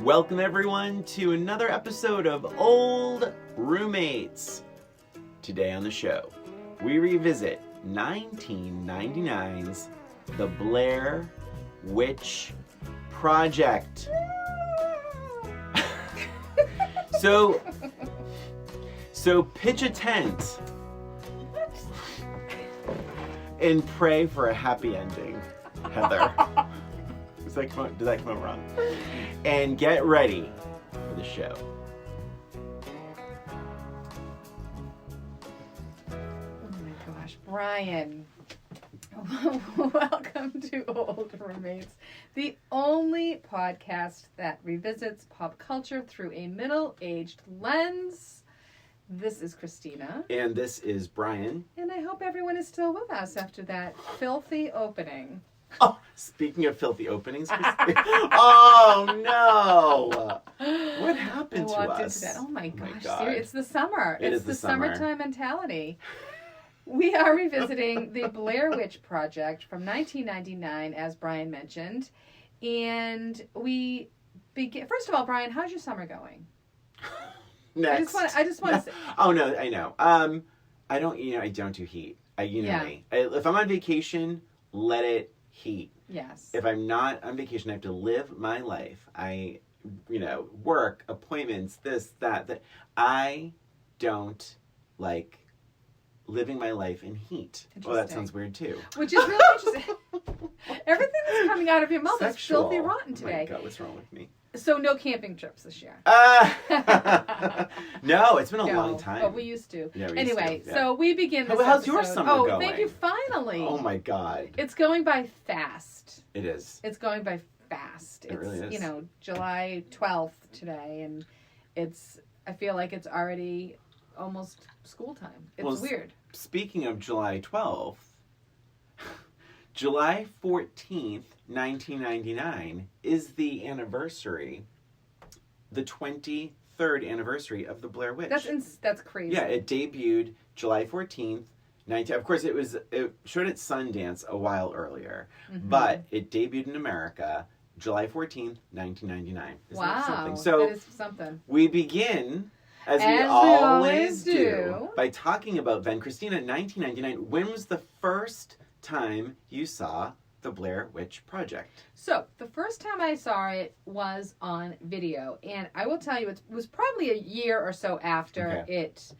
Welcome everyone to another episode of Old Roommates. Today on the show, we revisit 1999's The Blair Witch Project. So pitch a tent and pray for a happy ending, Heather. Did that come out wrong? And get ready for the show. Oh my gosh, Brian. Welcome to Old Roommates, the only podcast that revisits pop culture through a middle-aged lens. This is Christina. And this is Brian. And I hope everyone is still with us after that filthy opening. Oh, speaking of filthy openings, oh no! What happened to us? Oh my gosh, God. It's the summer. It's the summertime mentality. We are revisiting the Blair Witch Project from 1999, as Brian mentioned. And we begin... First of all, Brian, how's your summer going? Next. I just want to say... Oh, no, I know. I don't do heat. Me. If I'm on vacation, let it heat. Yes. If I'm not on vacation, I have to live my life. Work, appointments, this, that. I don't like living my life in heat. Well, that sounds weird too. Which is really interesting. Everything that's coming out of your mouth is filthy rotten today. Oh my God, what's wrong with me? So no camping trips this year. No, it's been a long time. But we used to. Yeah, So we begin this How's episode. your summer going? Oh, thank you, finally. Oh my God. It's going by fast. It is. It's going by fast. It really is. July 12th today, and I feel like it's already almost school time. It's weird. Speaking of July 12th, July 14th, 1999 is the 23rd anniversary of the Blair Witch. That's crazy. Yeah, it debuted July 14th, of course it showed at Sundance a while earlier, but it debuted in America July 14th, 1999. Isn't that something? So that is something. We begin as we always do by talking about then. Christina, 1999, when was the first time you saw the Blair Witch Project? So, the first time I saw it was on video. And I will tell you, it was probably a year or so after it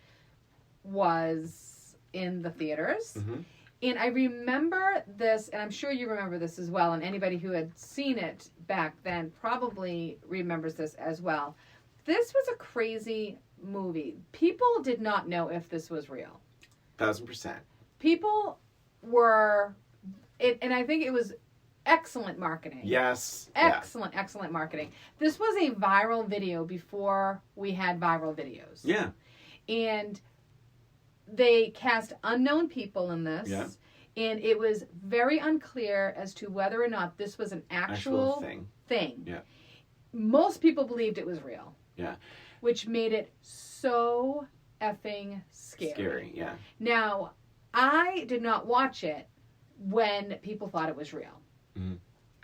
was in the theaters. Mm-hmm. And I remember this, and I'm sure you remember this as well, and anybody who had seen it back then probably remembers this as well. This was a crazy movie. People did not know if this was real. 1,000%. People were, and I think it was excellent marketing. Yes. Excellent marketing. This was a viral video before we had viral videos. Yeah. And they cast unknown people in this. Yeah. And it was very unclear as to whether or not this was an actual thing. Yeah. Most people believed it was real. Yeah. Which made it so effing scary. Scary, yeah. Now, I did not watch it when people thought it was real. Mm-hmm.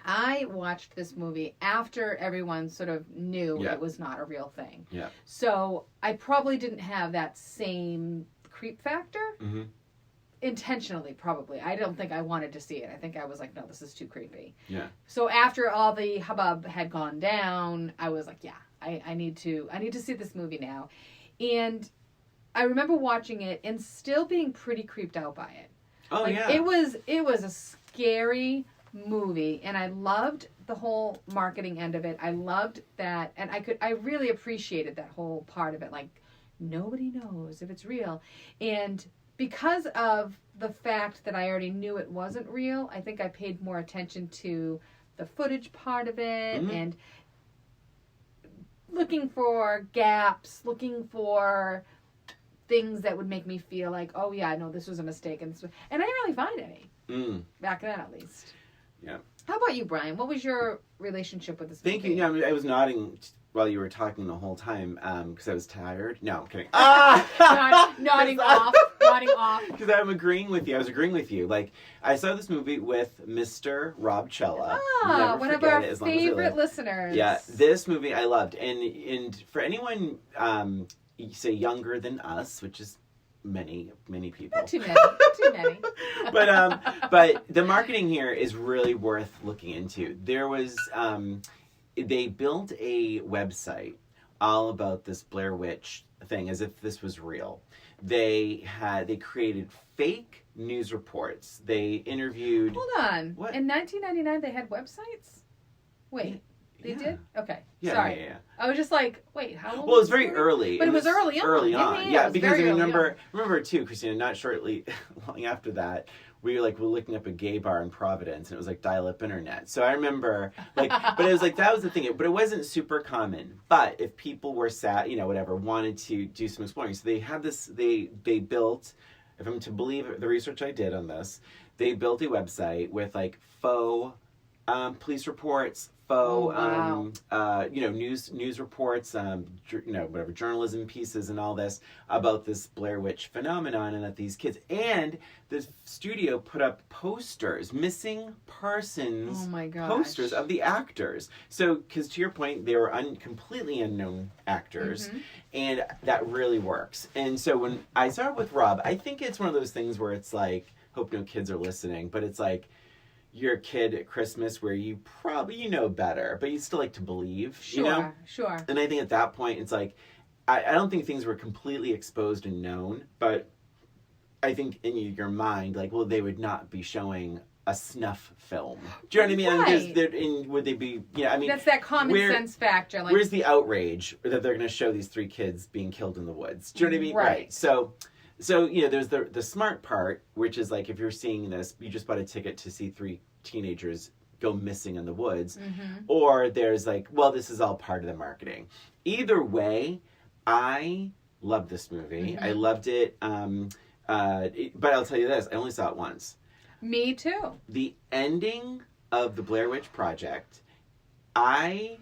I watched this movie after everyone sort of knew it was not a real thing. Yeah. So I probably didn't have that same creep factor. Mm-hmm. Intentionally, probably. I don't think I wanted to see it. I think I was like, no, this is too creepy. Yeah. So after all the hubbub had gone down, I was like, I need to see this movie now. And I remember watching it and still being pretty creeped out by it. Oh, yeah. It was a scary movie, and I loved the whole marketing end of it. I loved that, and I really appreciated that whole part of it. Like, nobody knows if it's real. And because of the fact that I already knew it wasn't real, I think I paid more attention to the footage part of it, and looking for gaps, looking for things that would make me feel like, oh yeah, no, this was a mistake. And I didn't really find any. Back then, at least. Yeah. How about you, Brian? What was your relationship with this movie? Thank you. Yeah, I was nodding while you were talking the whole time, because I was tired. No, I'm kidding. Ah! Nodding off. Because I'm agreeing with you. I was agreeing with you. Like, I saw this movie with Mr. Rob Cella. One of our favorite listeners. Yeah, this movie I loved. And for anyone, say younger than us, which is many people. Not too many. But the marketing here is really worth looking into. There was, they built a website all about this Blair Witch thing as if this was real. They created fake news reports. They interviewed... Hold on. What? In 1999 they had websites? Wait. They did? Okay. Yeah, sorry. Yeah. I was just like, wait, how old Well, it was very early. But it was early on. Early on. Yeah, because I remember too, Christina, not shortly, long after that, we were looking up a gay bar in Providence, and it was like dial-up internet. So I remember, but it was like, that was the thing. But it wasn't super common. But if people were sad, whatever, wanted to do some exploring. So they had this, they built, if I'm to believe the research I did on this, they built a website with like faux police reports, faux, news reports, whatever, journalism pieces and all this about this Blair Witch phenomenon, and that these kids, and the studio put up posters, missing persons posters of the actors. So, because to your point, they were completely unknown actors, and that really works. And so when I saw it with Rob, I think it's one of those things where it's like, hope no kids are listening, but it's like, you're a kid at Christmas where you probably, better, but you still like to believe, Sure. And I think at that point, it's like, I don't think things were completely exposed and known, but I think in your mind, like, well, they would not be showing a snuff film. Do you know what I mean? Right. Would they be, that's that common sense factor. Like, where's the outrage that they're going to show these 3 kids being killed in the woods? Do you know what I mean? Right. So, there's the smart part, which is like, if you're seeing this, you just bought a ticket to see 3 teenagers go missing in the woods. Or there's like, well, this is all part of the marketing. Either way, I love this movie. I loved it. But I'll tell you this, I only saw it once. Me too. The ending of the Blair Witch Project, I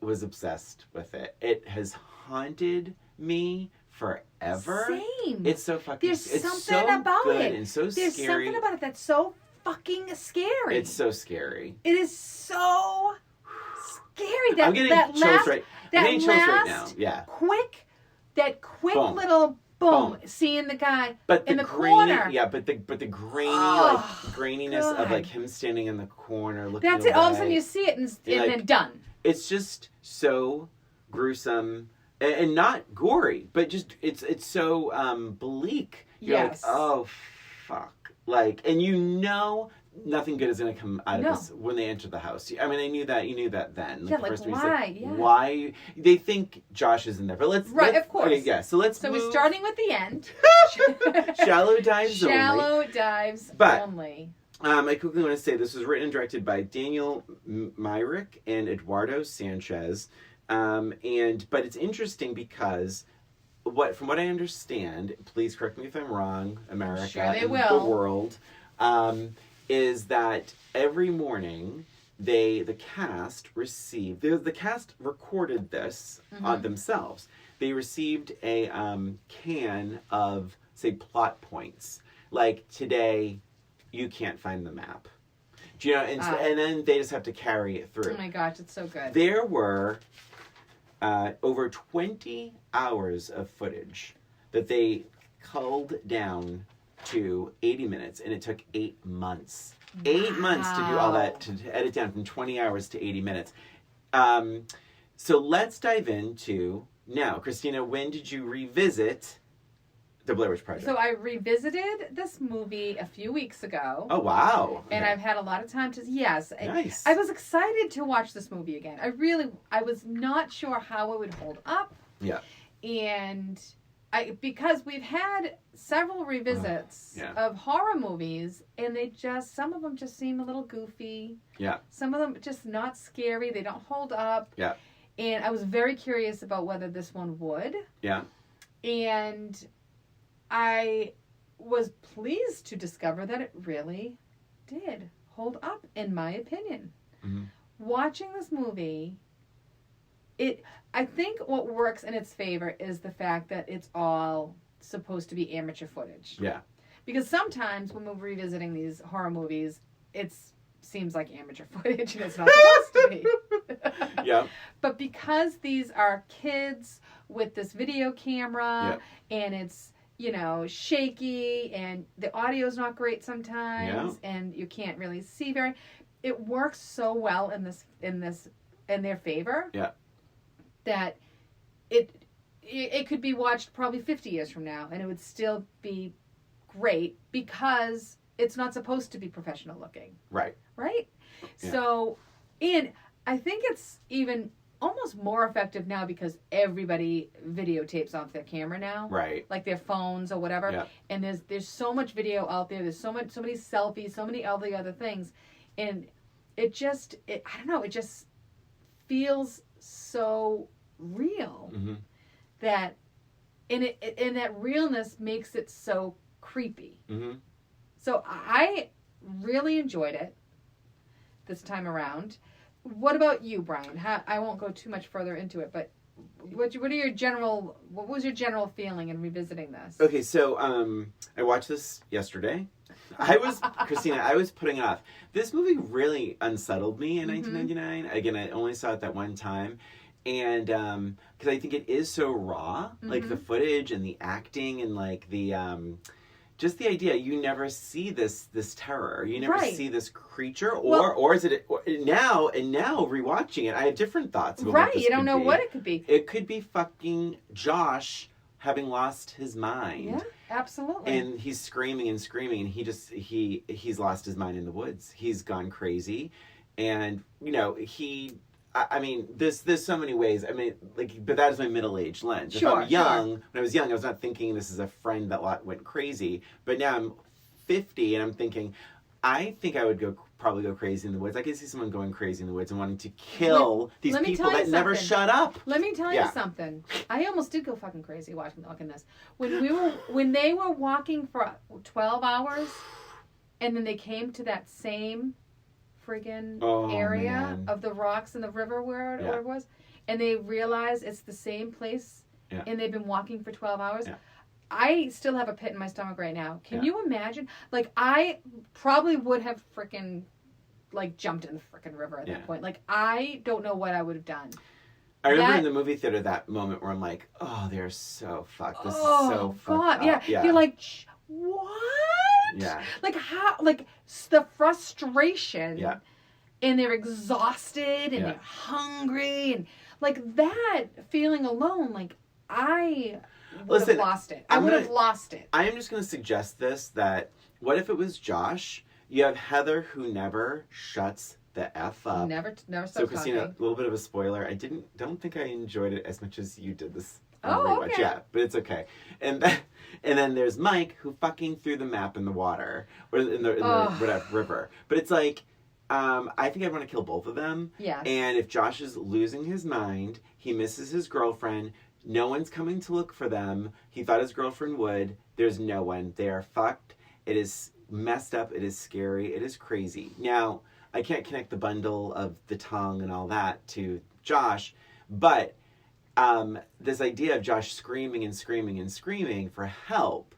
was obsessed with it. It has haunted me forever. Same. It's so fucking... There's something about it. And so There's scary. There's something about it that's so fucking scary. It's so scary. It is so scary. I'm getting chills right now. Yeah. Quick boom. Little boom, seeing the guy in the grainy, corner. Yeah, but the grainy, graininess of like him standing in the corner looking That's away. it. All of a sudden you see it and then done. It's just so gruesome and not gory, but just it's so bleak. You're like, oh fuck. Like, and nothing good is going to come out of this when they enter the house. I mean, I knew that. You knew that then. Like, the first why? Why? They think Josh is in there. But let's... Right, of course. Okay, yeah, so let's move. We're starting with the end. Shallow dives only. Shallow dives only. I quickly want to say this was written and directed by Daniel Myrick and Eduardo Sanchez. But it's interesting because... from what I understand, please correct me if I'm wrong, America and the world, is that every morning the cast recorded this on themselves. They received a can of, say, plot points. Like, today, you can't find the map. Do you know? And then they just have to carry it through. Oh my gosh, it's so good. There were... over 20 hours of footage that they culled down to 80 minutes, and it took 8 months. 8 months to do all that, to edit down from 20 hours to 80 minutes. So let's dive into, now, Christina, when did you revisit the Blair Witch Project? So I revisited this movie a few weeks ago. Oh, wow. And I've had a lot of time to... Yes. Nice. I was excited to watch this movie again. I was not sure how it would hold up. Yeah. And because we've had several revisits of horror movies, and some of them just seem a little goofy. Yeah. Some of them just not scary. They don't hold up. Yeah. And I was very curious about whether this one would. Yeah. And I was pleased to discover that it really did hold up, in my opinion. Watching this movie, I think what works in its favor is the fact that it's all supposed to be amateur footage. Yeah. Because sometimes when we're revisiting these horror movies, it seems like amateur footage and it's not supposed to be. Yeah. But because these are kids with this video camera and it's, shaky and the audio's not great sometimes and you can't really see it works so well in their favor. Yeah. That it could be watched probably 50 years from now and it would still be great because it's not supposed to be professional looking. Right. Right? Yeah. So, and I think it's even almost more effective now because everybody videotapes off their camera now. Right. Like their phones or whatever. Yeah. And there's so much video out there. There's so many selfies, so many other things. And it just feels so real that and that realness makes it so creepy. So I really enjoyed it this time around. What about you, Brian? I won't go too much further into it, but what was your general feeling in revisiting this? Okay, so I watched this yesterday. Christina, I was putting it off. This movie really unsettled me in 1999. Again, I only saw it that one time. And because I think it is so raw, like the footage and the acting and like the just the idea, you never see this terror, you never see this creature, or is it now rewatching it, I have different thoughts about what this you don't know what it could be. It could be fucking Josh having lost his mind. Yeah, absolutely. And he's screaming and screaming, and he's lost his mind in the woods. He's gone crazy, and I mean, there's so many ways. I mean, but that is my middle-aged lens. If I'm young, when I was young, I was not thinking this is a friend that went crazy. But now I'm 50, and I'm thinking, I think I would probably go crazy in the woods. I could see someone going crazy in the woods and wanting to kill these people that never shut up. Let me tell you something. I almost did go fucking crazy watching this. When they were walking for 12 hours, and then they came to that same friggin' area of the rocks in the river where it was, and they realize it's the same place, and they've been walking for 12 hours. I still have a pit in my stomach right now. Can you imagine? Like, I probably would have frickin' jumped in the frickin' river at that point. Like, I don't know what I would have done. I remember in the movie theater that moment where I'm like, oh, they're so fucked. This is so fucked up. Yeah. You're like, what? Yeah. Like, how? Like, the frustration. Yeah. And they're exhausted and they're hungry. And, like, that feeling alone, like, I would have lost it. I would have lost it. I am just going to suggest this, that what if it was Josh? You have Heather who never shuts the F up. Never stops So, Christina, talking. a little bit of a spoiler. I don't think I enjoyed it as much as you did this. Okay. Yeah, but it's okay. And then there's Mike who fucking threw the map in the water or in the whatever river. But it's like, I think I'd want to kill both of them. Yes. And if Josh is losing his mind, he misses his girlfriend. No one's coming to look for them. He thought his girlfriend would. There's no one. They are fucked. It is messed up. It is scary. It is crazy. Now, I can't connect the bundle of the tongue and all that to Josh, but this idea of Josh screaming and screaming and screaming for help,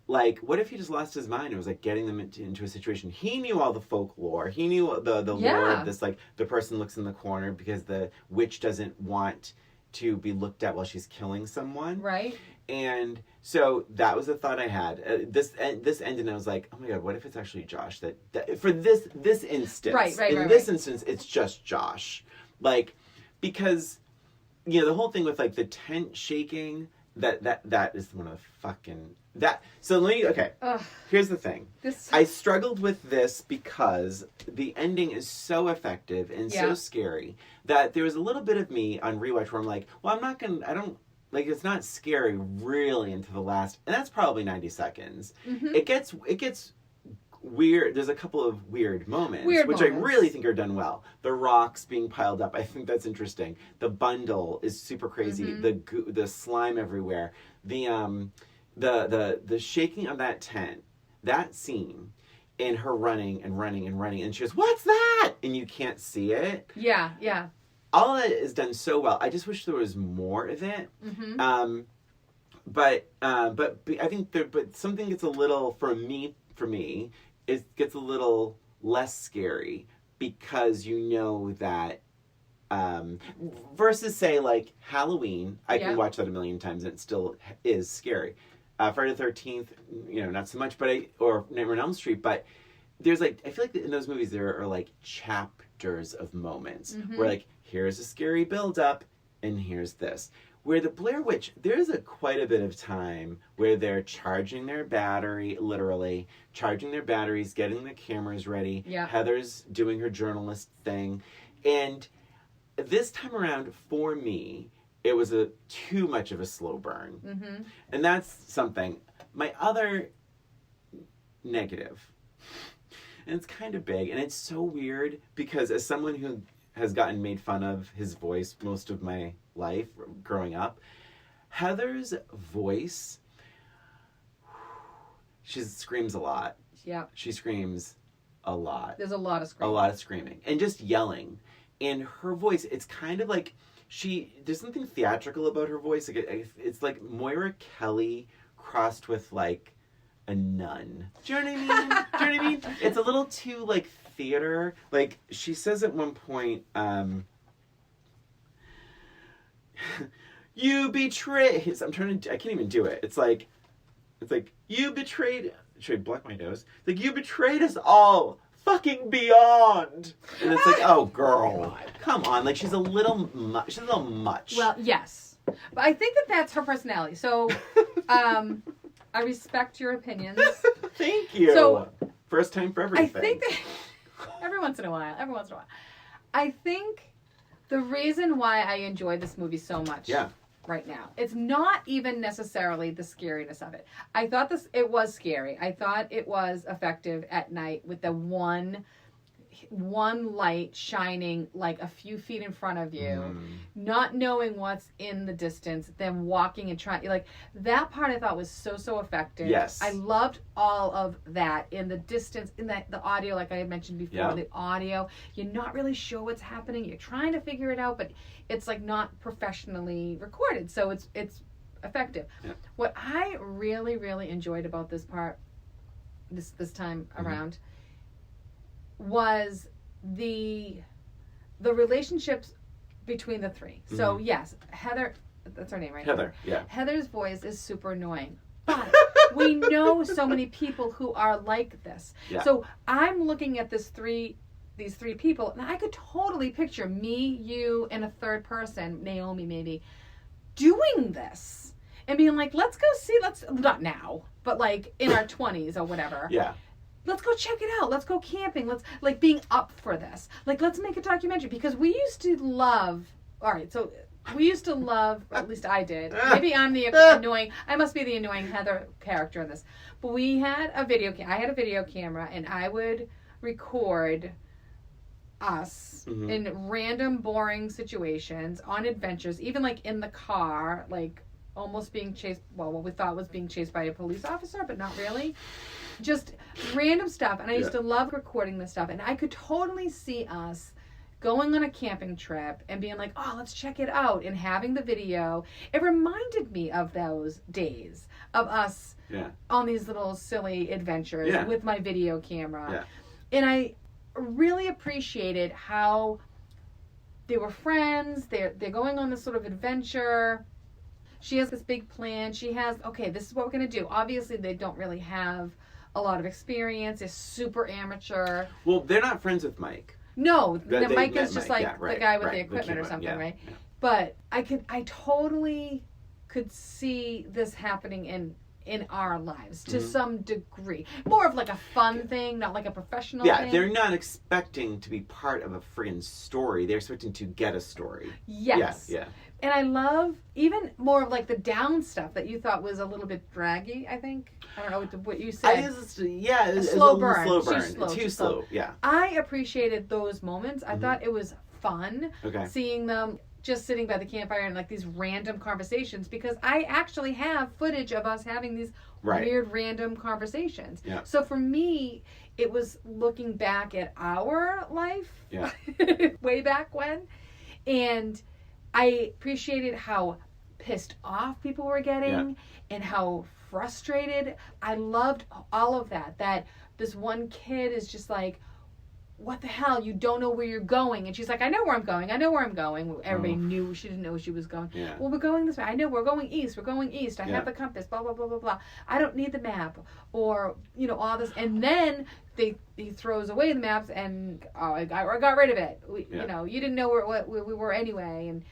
like, what if he just lost his mind and was like getting them into a situation? He knew all the folklore. He knew the lore of this, like, the person looks in the corner because the witch doesn't want to be looked at while she's killing someone. Right. And so that was a thought I had. This ended, and I was like, oh my god, what if it's actually Josh? That for this instance, in this instance, it's just Josh. Like, because, the whole thing with, like, the tent shaking, that is one of the fucking... So let me... Okay, here's the thing. I struggled with this because the ending is so effective and so scary that there was a little bit of me on rewatch where I'm like, well, it's not scary really until the last... And that's probably 90 seconds. Mm-hmm. It gets weird. There's a couple of weird moments, I really think are done well. The rocks being piled up, I think that's interesting. The bundle is super crazy. Mm-hmm. The slime everywhere. The shaking of that tent, that scene, and her running and running and running, and she goes, "What's that?" And you can't see it. Yeah. all of it is done so well. I just wish there was more of it. Mm-hmm. But I think but something gets a little, for me, it gets a little less scary because you know that, versus say like Halloween, I can watch that a million times and it still is scary. Friday the 13th, not so much, or Nightmare on Elm Street, but there's like, I feel like in those movies there are like chapters of moments where like, here's a scary build-up and here's this. Where the Blair Witch, there's quite a bit of time where they're charging their battery, literally, charging their batteries, getting the cameras ready. Yeah. Heather's doing her journalist thing. And this time around, for me, it was too much of a slow burn. Mm-hmm. And that's something. My other negative, and it's kind of big, and it's so weird because as someone who has gotten made fun of his voice most of my life growing up, Heather's voice, she screams a lot. Yeah. She screams a lot. There's a lot of screaming. A lot of screaming. And just yelling. And her voice, it's kind of like, there's something theatrical about her voice. Like it's like Moira Kelly crossed with like a nun. Do you know what I mean? It's a little too like theater. Like she says at one point, you betrayed. I can't even do it. It's like you betrayed. Should I block my nose? Like you betrayed us all. Fucking beyond. And it's like, oh girl, come on. Like she's a little much. Well, yes, but I think that's her personality. So, I respect your opinions. Thank you. So, first time for everything. I think that every once in a while. I think the reason why I enjoy this movie so much right now, it's not even necessarily the scariness of it. I thought it was scary. I thought it was effective at night with the one light shining like a few feet in front of you, not knowing what's in the distance, then walking and trying, like that part I thought was so effective. Yes. I loved all of that in the distance, in the audio, like I had mentioned before, the audio, you're not really sure what's happening, you're trying to figure it out, but it's like not professionally recorded, so it's effective. What I really enjoyed about this part this time around was the relationships between the three. So yes, Heather, that's her name, right? Heather, yeah. Heather's voice is super annoying, but we know so many people who are like this. Yeah. So I'm looking at these three people, and I could totally picture me, you, and a third person, Naomi maybe, doing this and being like, let's not now, but like in our 20s or whatever. Yeah. Let's go check it out. Let's go camping. Let's like being up for this. Like, let's make a documentary because we used to love. All right, so we used to love. Or at least I did. Maybe I'm the annoying. I must be the annoying Heather character in this. But we had a video. I had a video camera, and I would record us in random, boring situations on adventures, even like in the car, like almost being chased. Well, what we thought was being chased by a police officer, but not really. Just random stuff, and I used to love recording this stuff, and I could totally see us going on a camping trip and being like, oh, let's check it out, and having the video. It reminded me of those days of us on these little silly adventures with my video camera. And I really appreciated how they were friends, they're going on this sort of adventure. She has this big plan. She has, okay, this is what we're going to do. Obviously, they don't really have a lot of experience. It's super amateur. Well, they're not friends with Mike. No, Mike is just like the guy with the equipment or something, right? Yeah. But I totally could see this happening in our lives to some degree. More of like a fun thing, not like a professional thing. Yeah, they're not expecting to be part of a friggin' story. They're expecting to get a story. Yes. Yeah. And I love even more of like the down stuff that you thought was a little bit draggy, I think. I don't know what you said. It's a slow burn. Too slow. Yeah. I appreciated those moments. I thought it was fun seeing them just sitting by the campfire and like these random conversations, because I actually have footage of us having these weird random conversations. Yeah. So for me, it was looking back at our life way back when. And I appreciated how pissed off people were getting and how frustrated. I loved all of that. That this one kid is just like, what the hell? You don't know where you're going. And she's like, I know where I'm going. I know where I'm going. Everybody knew she didn't know where she was going. Yeah. Well, we're going this way. I know we're going east. We're going east. I have the compass. Blah, blah, blah, blah, blah. I don't need the map. Or, all this. And then he throws away the maps and, I got rid of it. You didn't know where we were anyway. And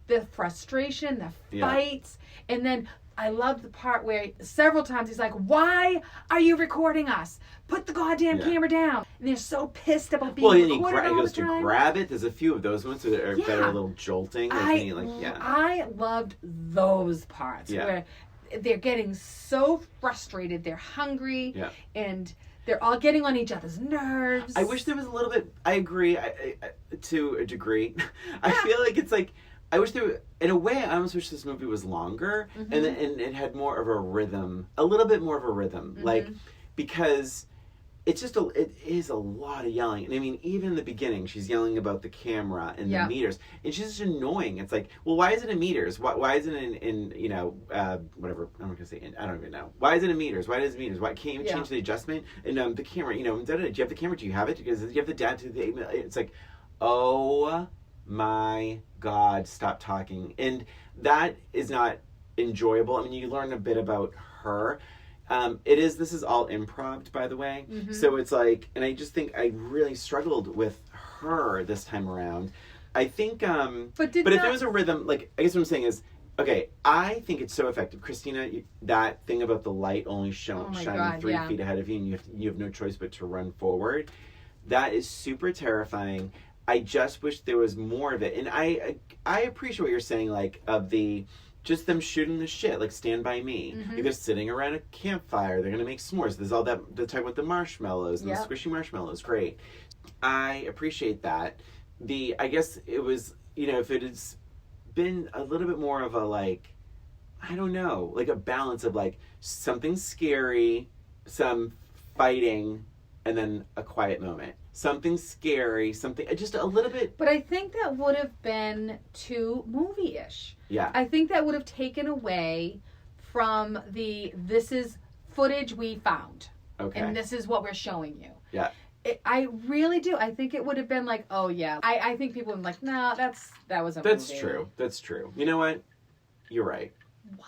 the frustration, the fights. And then I loved the part where several times he's like, why are you recording us? Put the goddamn camera down. And they're so pissed about being recorded all the time. He goes to grab it. There's a few of those ones that are a little jolting. I loved those parts where they're getting so frustrated. They're hungry. And they're all getting on each other's nerves. I wish there was a little bit... I agree to a degree. I feel like it's like... I wish in a way, I almost wish this movie was longer and it had more of a rhythm, a little bit more of a rhythm, because it is a lot of yelling. And I mean, even in the beginning, she's yelling about the camera and the meters, and she's just annoying. It's like, well, why is it in meters? Why isn't it in whatever, I'm not going to say, I don't even know. Why is it in meters? Why does it meters? Why can't you change the adjustment? And the camera, do you have the camera? Do you have it? Because you have the data to the, it's like, oh my God, stop talking. And that is not enjoyable. I mean, you learn a bit about her. This is all improv, by the way. So it's like, and I just think I really struggled with her this time around. I think, but if there was a rhythm, like, I guess what I'm saying is, okay, I think it's so effective. Christina, that thing about the light only shining 3 feet ahead of you and you have no choice but to run forward. That is super terrifying. I just wish there was more of it. And I appreciate what you're saying, like, of just them shooting the shit, like Stand By Me. Like, they're sitting around a campfire. They're going to make s'mores. There's all that, they're talking about the marshmallows and the squishy marshmallows. Great. I appreciate that. I guess it was, if it has been a little bit more of a, like, I don't know, like a balance of, like, something scary, some fighting, and then a quiet moment. Something scary, something, just a little bit. But I think that would have been too movie-ish. Yeah. I think that would have taken away from this is footage we found. Okay. And this is what we're showing you. Yeah. I really do. I think it would have been like, oh yeah. I think people would be like, no, that was a movie. That's true. That's true. You know what? You're right. Wow.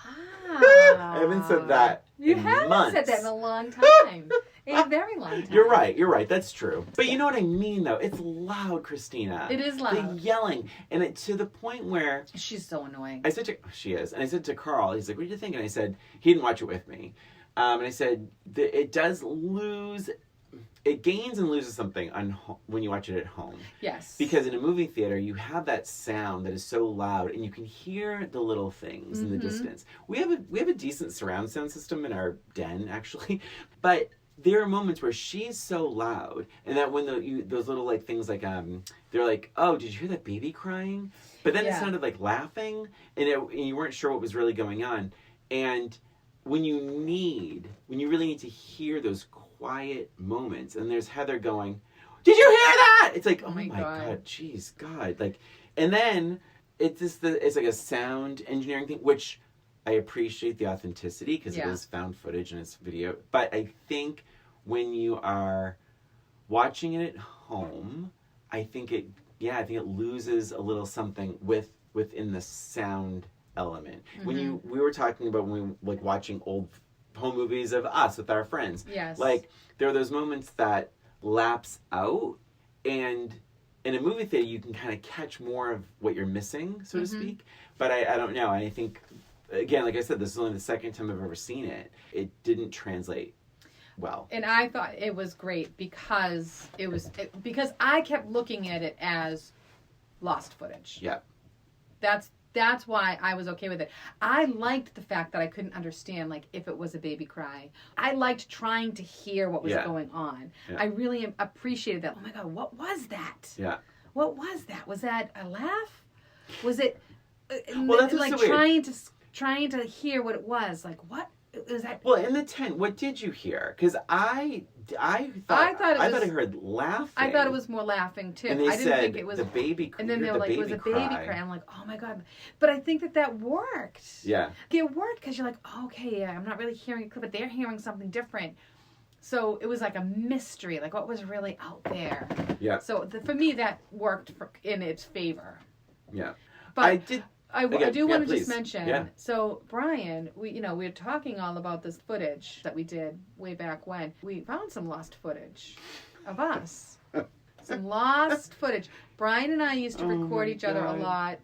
I haven't said that in months. Said that in a long time. A very long time. You're right. That's true. But you know what I mean, though? It's loud, Christina. It is loud. The yelling. And to the point where... She's so annoying. She is. And I said to Carl, he's like, what did you think? And I said, he didn't watch it with me. And I said, it does lose... It gains and loses something when you watch it at home. Yes. Because in a movie theater, you have that sound that is so loud, and you can hear the little things in the distance. We have a decent surround sound system in our den, actually. But... there are moments where she's so loud, and that when those little like things like they're like, oh, did you hear that baby crying? But then it sounded like laughing, and you weren't sure what was really going on. And when you really need to hear those quiet moments, and there's Heather going, did you hear that? It's like, oh my God, jeez, God, like, and then it's like a sound engineering thing, which. I appreciate the authenticity because it is found footage and it's video. But I think when you are watching it at home, I think it loses a little something within the sound element. When we were talking about when we like watching old home movies of us with our friends. Yes. Like there are those moments that lapse out, and in a movie theater you can kind of catch more of what you're missing, so to speak. But I don't know. I think. Again, like I said, this is only the second time I've ever seen it. It didn't translate well. And I thought it was great because because I kept looking at it as lost footage. Yeah. That's why I was okay with it. I liked the fact that I couldn't understand, like, if it was a baby cry. I liked trying to hear what was going on. Yeah. I really appreciated that. Oh my God, what was that? Yeah. What was that? Was that a laugh? Was it well, that's like so trying to hear what it was? Like, what was that... Well, in the tent, what did you hear? Because I thought I heard laughing. I thought it was more laughing, too. And they I didn't think it was... the baby... And then they were like, it was a baby cry. I'm like, oh, my God. But I think that worked. Yeah. It worked because you're like, oh, okay, yeah, I'm not really hearing a clip, but they're hearing something different. So it was like a mystery, like what was really out there. Yeah. So for me, that worked in its favor. Yeah. But I do want to please. just mention, so Brian, we were talking all about this footage that we did way back when. We found some lost footage of us. Some lost footage. Brian and I used to record each other a lot.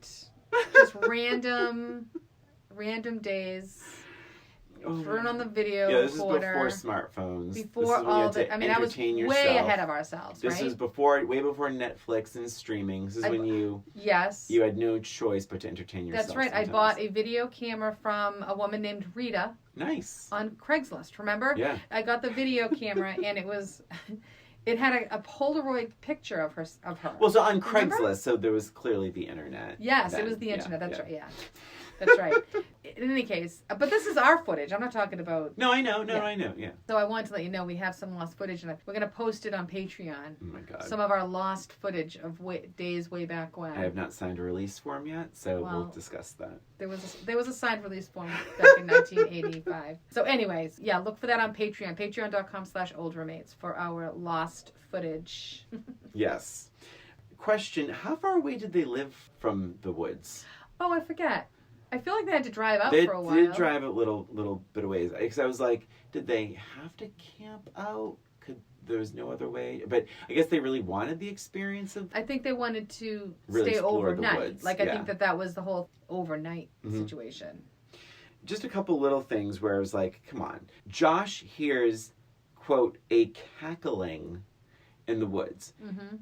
Just random days. Turn on the video recorder. This is before smartphones. Before all the... I mean, I was way ahead of ourselves, right? This was way before Netflix and streaming. This is when you had no choice but to entertain yourself. That's right. Sometimes. I bought a video camera from a woman named Rita. Nice. On Craigslist, remember? Yeah. I got the video camera, and it was... It had a Polaroid picture of her. Well, so on Craigslist, so there was clearly the internet. Yes, then. It was the internet. That's right, yeah. That's right. In any case, but this is our footage. I'm not talking about... No, I know. I know, yeah. So I wanted to let you know we have some lost footage, and we're going to post it on Patreon. Oh, my God. Some of our lost footage of days way back when. I have not signed a release form yet, so we'll discuss that. There was a signed release form back in 1985. So anyways, yeah, look for that on Patreon. Patreon.com/oldroommates for our lost footage. Yes. Question, how far away did they live from the woods? Oh, I forget. I feel like they had to drive out for a while. They did drive a little bit of ways. Because I was like, did they have to camp out? There was no other way. But I guess they really wanted the experience of... I think they wanted to really stay overnight. The woods. Like, I think that was the whole overnight situation. Just a couple little things where I was like, come on. Josh hears, quote, a cackling in the woods.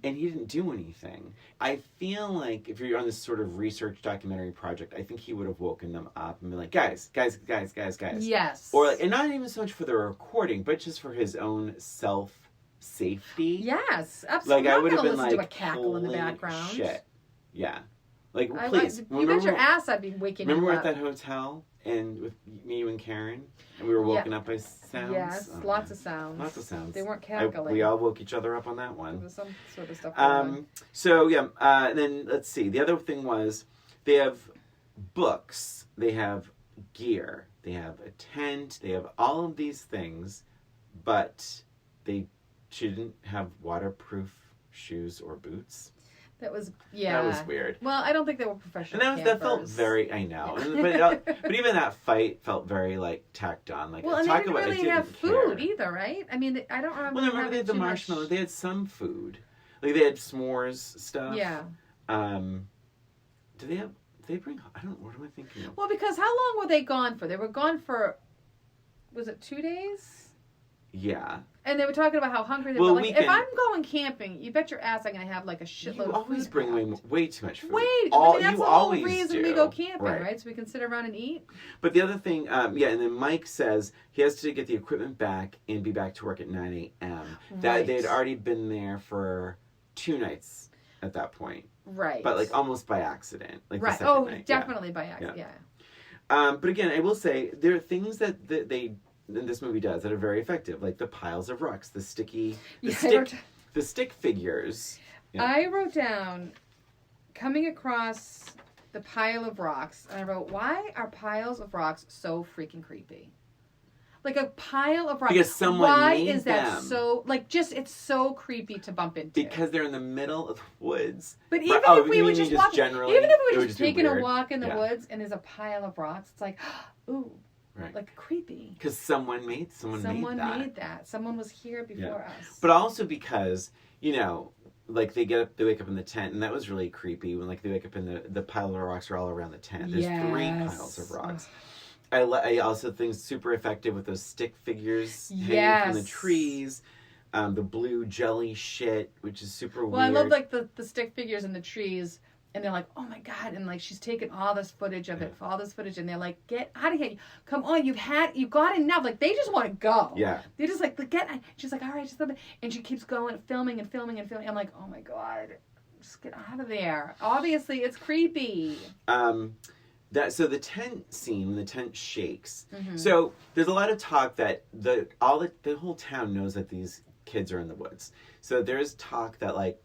And he didn't do anything. I feel like if you're on this sort of research documentary project, I think he would have woken them up and been like, guys. Yes. Or and not even so much for the recording, but just for his own self-safety. Yes, absolutely. Like, I would have been like, to a cackle in the background. Shit. Yeah. Like, please. You bet your ass I'd be waking up. Remember we're at that hotel and with me, you and Karen, and we were woken up by sounds? Yes, lots of sounds. Lots of sounds. They weren't cackling. We all woke each other up on that one. There was some sort of stuff going on. So, then let's see. The other thing was they have books, they have gear, they have a tent, they have all of these things, but they shouldn't have waterproof shoes or boots. That was weird. Well, I don't think they were professional. And that felt very. I know, but even that fight felt very like tacked on. Like, well, and they didn't really have food either, right? I mean, I don't remember. Well, remember they had the marshmallow. They had some food, like they had s'mores stuff. Yeah. Do they have? They bring. I don't. What am I thinking of? Well, because how long were they gone for? They were gone for. Was it 2 days? Yeah. And they were talking about how hungry they were. Like, if I'm going camping, you bet your ass I'm going to have like a shitload of food. You always bring way too much food. That's the whole reason we go camping, right? So we can sit around and eat. But the other thing, and then Mike says he has to get the equipment back and be back to work at 9 a.m. That they had already been there for 2 nights at that point. Right. But like almost by accident. Like right. The second night. Definitely by accident, yeah. But again, I will say there are things that they... this movie does that are very effective, like the piles of rocks, the stick figures. Yeah. I wrote down coming across the pile of rocks, and I wrote, why are piles of rocks so freaking creepy? Like a pile of rocks. Because someone made is that them. so? Like, just it's so creepy to bump into. Because they're in the middle of the woods. But even if we were just walking, even if we were just taking a walk in the woods and there's a pile of rocks, it's like, ooh. Right. Like creepy. Because someone made that. Someone was here before us. But also because, like they wake up in the tent, and that was really creepy when like they wake up in the pile of rocks are all around the tent. There's 3 piles of rocks. I also think it's super effective with those stick figures hanging from the trees. The blue jelly shit, which is super weird. Well, I love like the stick figures in the trees. And they're like, oh my God. And like, she's taken all this footage of it, and they're like, get out of here. Come on, you got enough. Like, they just want to go. Yeah. They just like, she's like, all right, just a little bit. And she keeps going, filming. I'm like, oh my God, just get out of there. Obviously, it's creepy. So the tent scene, when the tent shakes. So there's a lot of talk that the whole town knows that these kids are in the woods. So there's talk that like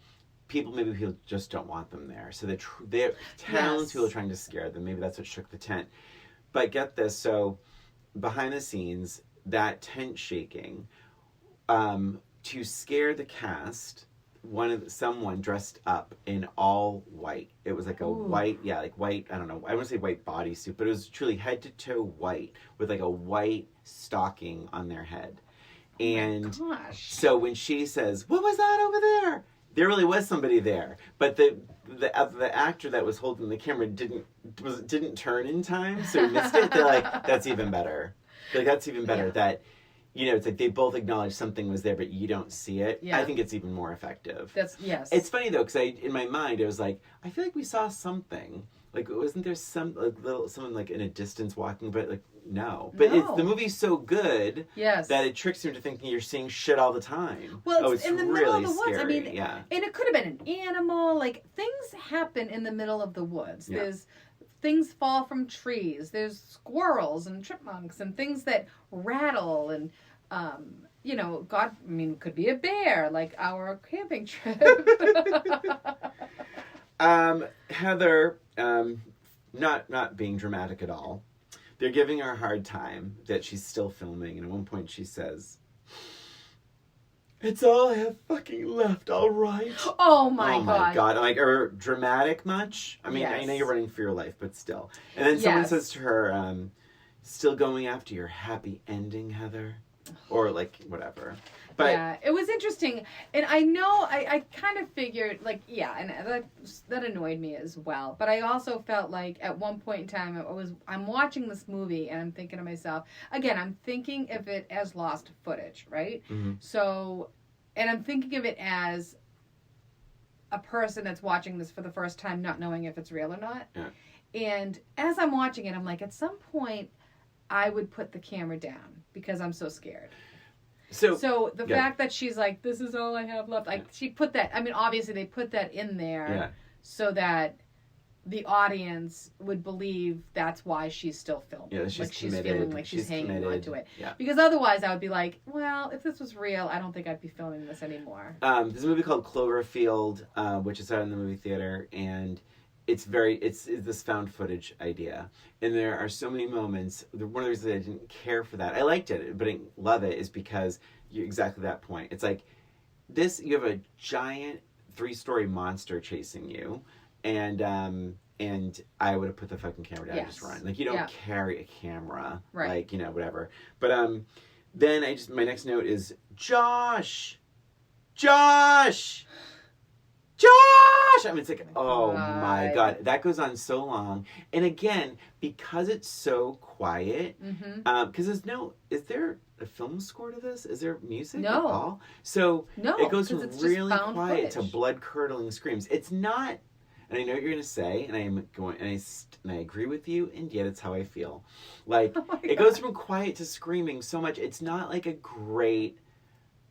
people just don't want them there. So the townspeople are trying to scare them. Maybe that's what shook the tent. But get this, so behind the scenes, that tent shaking, to scare the cast, someone dressed up in all white. It was like a white, white, I don't know, I want to say white bodysuit, but it was truly head to toe white with like a white stocking on their head. And so when she says, "What was that over there?" There really was somebody there, but the actor that was holding the camera didn't turn in time, so he missed it. They're like, "That's even better." Like, that's even better. That, it's like they both acknowledge something was there, but you don't see it. Yeah. I think it's even more effective. Yes. It's funny though, because in my mind, it was like, I feel like we saw something. Like, wasn't there someone like in a distance walking? But like, no. But the movie's so good that it tricks you into thinking you're seeing shit all the time. Well, it's in the middle of the woods. Scary. I mean, and it could have been an animal. Like, things happen in the middle of the woods. Yeah. There's things fall from trees. There's squirrels and chipmunks and things that rattle and, could be a bear, like our camping trip. Heather, not being dramatic at all. They're giving her a hard time that she's still filming, and at one point she says, "It's all I have fucking left, all right?" Oh my God. I'm like, are dramatic much? I mean, I know you're running for your life, but still. And then someone says to her, "Still going after your happy ending, Heather?" Or like, whatever. But yeah, it was interesting. And I know, I kind of figured, like, and that annoyed me as well. But I also felt like at one point in time, I'm watching this movie and I'm thinking to myself, again, I'm thinking of it as lost footage, right? Mm-hmm. So, and I'm thinking of it as a person that's watching this for the first time, not knowing if it's real or not. Yeah. And as I'm watching it, I'm like, at some point, I would put the camera down because I'm so scared. So the fact that she's like, "This is all I have left," like she put that. I mean, obviously they put that in there so that the audience would believe that's why she's still filming. Yeah, she's she's feeling like she's hanging committed. onto it. Yeah. Because otherwise, I would be like, "Well, if this was real, I don't think I'd be filming this anymore." There's a movie called Cloverfield, which is out in the movie theater, and it's this found footage idea. And there are so many moments. One of the reasons I didn't care for that, I liked it, but I didn't love it, is because you're exactly that point. It's like you have a giant 3-story monster chasing you, and I would have put the fucking camera down and just run. Like, you don't carry a camera, like, whatever. But then my next note is Josh. I mean, it's like, oh my God. That goes on so long. And again, because it's so quiet, because is there a film score to this? Is there music at all? So it goes from really quiet to blood-curdling screams. It's not, and I know what you're going to say, and I agree with you, and yet it's how I feel. Like, it goes from quiet to screaming so much. It's not like a great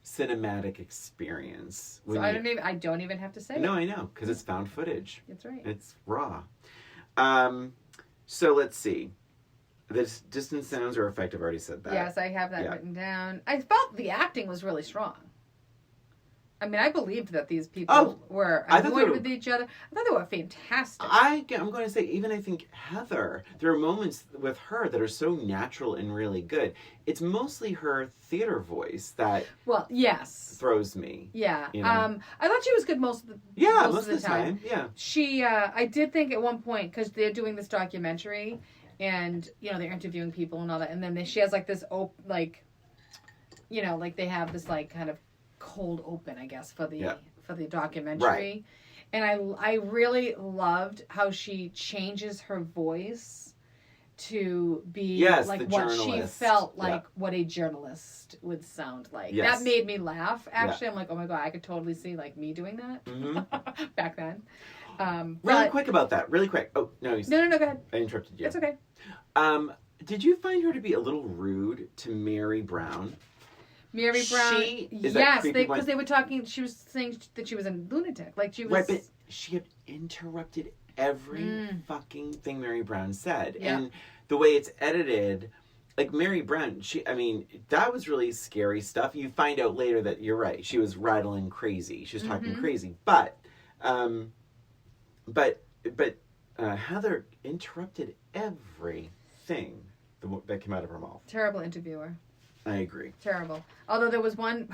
cinematic experience. So I don't even have to say it. No, I know, because it's found footage. That's right. It's raw. So let's see. The distance sounds are effective. I already said that. Yes, I have that written down. I felt the acting was really strong. I mean, I believed that these people were annoyed with each other. I thought they were fantastic. I'm going to say, even I think Heather, there are moments with her that are so natural and really good. It's mostly her theater voice that throws me. Yeah. I thought she was good most of the time. Yeah. She, I did think at one point, because they're doing this documentary, and, they're interviewing people and all that, and then she has, like, this, they have this, like, kind of cold open, I guess, for the documentary. Right. And I really loved how she changes her voice to be like what she felt like what a journalist would sound like. Yes. That made me laugh, actually. I'm like, oh my God, I could totally see like me doing that back then. Really quick about that. Really quick. Oh, no. No, go ahead. I interrupted you. It's okay. Did you find her to be a little rude to Mary Brown? Mary Brown, yes, because they were talking. She was saying that she was a lunatic, like she was. Right, but she had interrupted every fucking thing Mary Brown said. Yeah. And the way it's edited, like Mary Brown, that was really scary stuff. You find out later that you're right. She was rattling crazy. She was talking crazy. But Heather interrupted everything that came out of her mouth. Terrible interviewer. I agree. Terrible. Although there was one,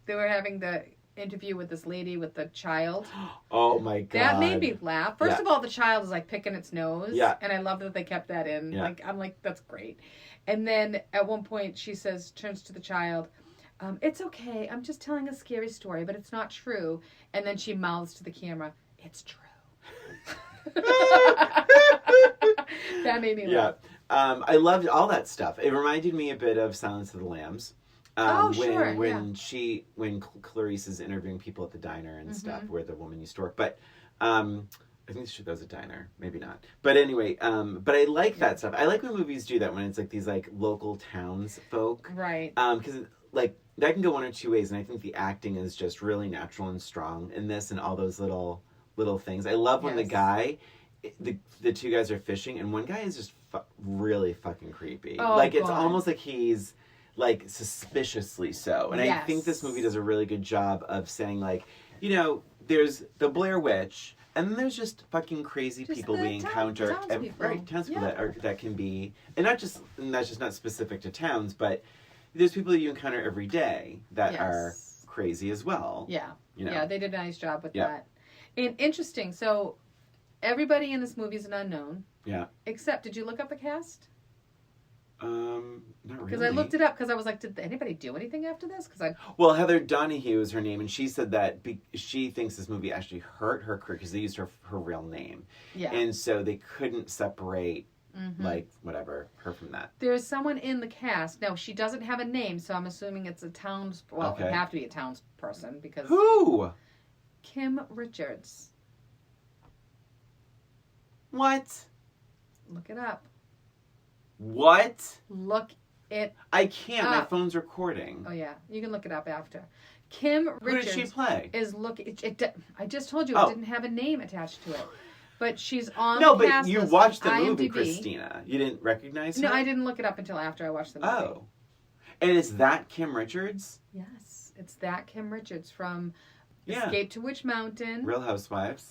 they were having the interview with this lady with the child. Oh my God. That made me laugh. First of all, the child is like picking its nose. Yeah. And I love that they kept that in. Yeah. Like, I'm like, that's great. And then at one point she turns to the child, it's okay. I'm just telling a scary story, but it's not true. And then she mouths to the camera, it's true. That made me laugh. I loved all that stuff. It reminded me a bit of Silence of the Lambs. When Clarice is interviewing people at the diner and stuff, where the woman used to work. But I think that was a diner, maybe not. But anyway, but I like that stuff. I like when movies do that, when it's like these like local towns folk, right? Because like that can go one or two ways, and I think the acting is just really natural and strong in this, and all those little things. I love when the guy, the two guys are fishing, and one guy is just really fucking creepy. Oh, like it's God. almost like he's like suspiciously so. And I think this movie does a really good job of saying, like, you know, there's the Blair Witch, and then there's just fucking crazy people we encounter. Townspeople that can be, and that's just not specific to towns, but there's people that you encounter every day that are crazy as well. Yeah. You know? Yeah, they did a nice job with that. And interesting, so everybody in this movie is an unknown. Yeah. Except, did you look up the cast? Not really. Because I looked it up because I was like, did anybody do anything after this? Well, Heather Donahue is her name, and she said that she thinks this movie actually hurt her career because they used her real name. Yeah. And so they couldn't separate, like, whatever, her from that. There's someone in the cast. Now, she doesn't have a name, so I'm assuming it's a it would have to be a townsperson because... Who? Kim Richards. What? Look it up. What? Look it I can't. up. My phone's recording. Oh, yeah. You can look it up after. Kim Richards. Who did she play? I just told you it didn't have a name attached to it. But she's on the cast but you list watched the on movie, IMDb. Christina. You didn't recognize her? No, I didn't look it up until after I watched the movie. Oh. And is that Kim Richards? Yes. It's that Kim Richards from Escape to Witch Mountain. Real Housewives.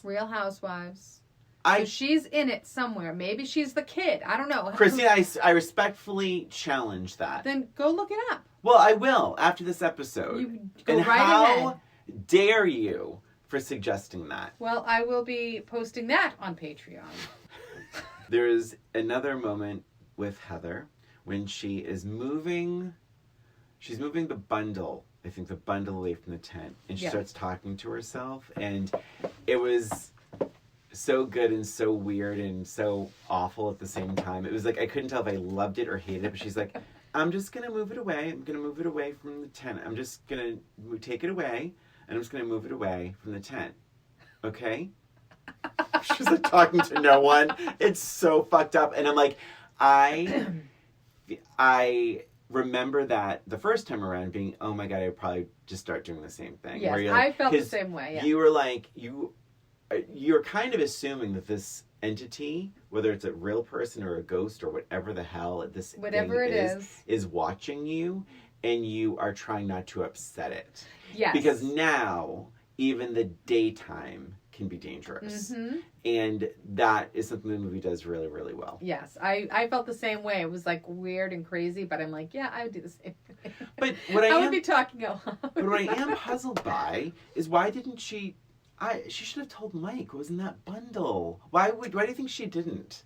So she's in it somewhere. Maybe she's the kid. I don't know. Christina, I respectfully challenge that. Then go look it up. Well, I will after this episode. You go right ahead. How dare you for suggesting that? Well, I will be posting that on Patreon. There is another moment with Heather when she is moving. She's moving the bundle. I think the bundle away from the tent, and she starts talking to herself, and it was so good and so weird and so awful at the same time. It was like I couldn't tell if I loved it or hated it, but she's like, I'm just gonna move it away. I'm gonna move it away from the tent. I'm just gonna take it away, and I'm just gonna move it away from the tent. Okay? She's like talking to no one. It's so fucked up, and I'm like, I remember that the first time around being, oh my God, I would probably just start doing the same thing. Yes, where you're like, I felt the same way. Yeah. You were like, you're kind of assuming that this entity, whether it's a real person or a ghost or whatever the hell whatever it is watching you, and you are trying not to upset it. Yes. Because now, even the daytime can be dangerous. Mm-hmm. And that is something the movie does really, really well. Yes. I felt the same way. It was like weird and crazy, but I'm like, yeah, I would do the same thing. But I would be talking out loud. But what I am puzzled by is why didn't she... she should have told Mike what was in that bundle. Why do you think she didn't?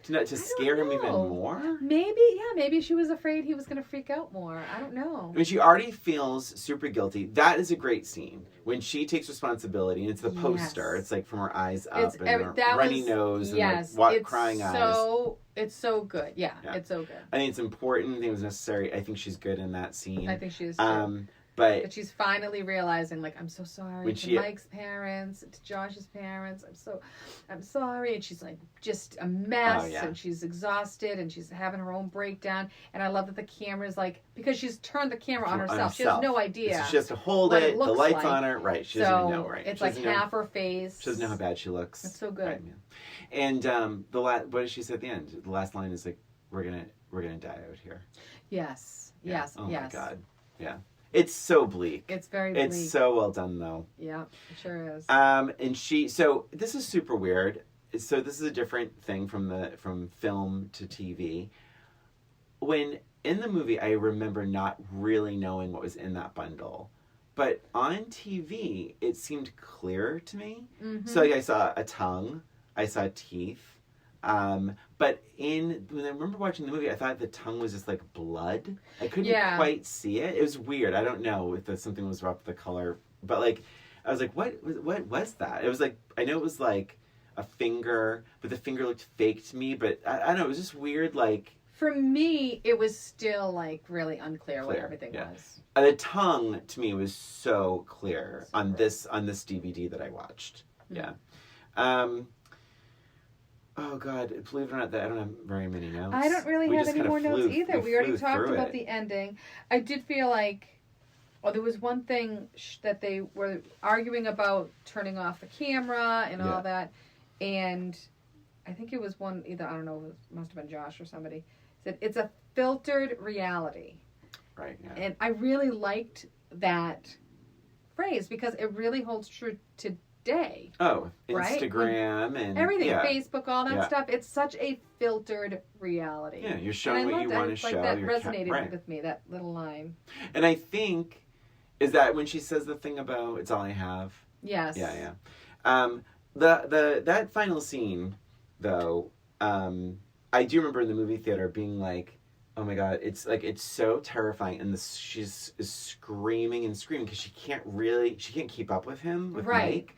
To scare him even more? Maybe she was afraid he was going to freak out more. I don't know. I mean, she already feels super guilty. That is a great scene. When she takes responsibility, and it's the poster. It's like from her eyes up and her runny nose and like crying eyes. It's so good. Yeah, it's so good. I think it's important. I think it was necessary. I think she's good in that scene. I think she is too. But she's finally realizing, like, I'm so sorry When to Mike's parents, to Josh's parents. I'm sorry. And she's like just a mess, and she's exhausted, and she's having her own breakdown. And I love that the camera's like, because she's turned the camera on herself. She has no idea. She has to hold it, the light's on her. Right. She doesn't even know, right? It's like half her face. She doesn't know how bad she looks. It's so good. Right, and what does she say at the end? The last line is like, we're gonna die out here. Yes. Yeah. Yes. Oh yes. my God. Yeah. It's so bleak. It's very bleak. It's so well done, though. Yeah, it sure is. And so this is super weird. So this is a different thing from film to TV. When in the movie, I remember not really knowing what was in that bundle. But on TV, it seemed clearer to me. Mm-hmm. So like, I saw a tongue. I saw teeth. But when I remember watching the movie, I thought the tongue was just like blood. I couldn't quite see it. It was weird. I don't know if something was wrong with the color, but like, I was like, what was that? It was like, I know it was like a finger, but the finger looked fake to me, but I don't know. It was just weird. Like, for me, it was still like really unclear what everything was. The tongue to me was so clear on this DVD that I watched. Mm-hmm. Yeah. Oh, God, believe it or not, I don't have very many notes. I don't really have any more notes either. We already talked about the ending. I did feel like, there was one thing that they were arguing about turning off the camera and all that. And I think it was either, I don't know, it must have been Josh or somebody, said it's a filtered reality. Right, yeah. And I really liked that phrase because it really holds true today. Oh, Instagram and everything, Facebook, all that stuff. It's such a filtered reality. Yeah, you're showing what you want to show. That resonated with me, that little line. And I think, is that when she says the thing about it's all I have? Yes. Yeah. That final scene, though, I do remember in the movie theater being like, oh my God, it's so terrifying, and she's screaming and screaming because she can't keep up with him, with Mike.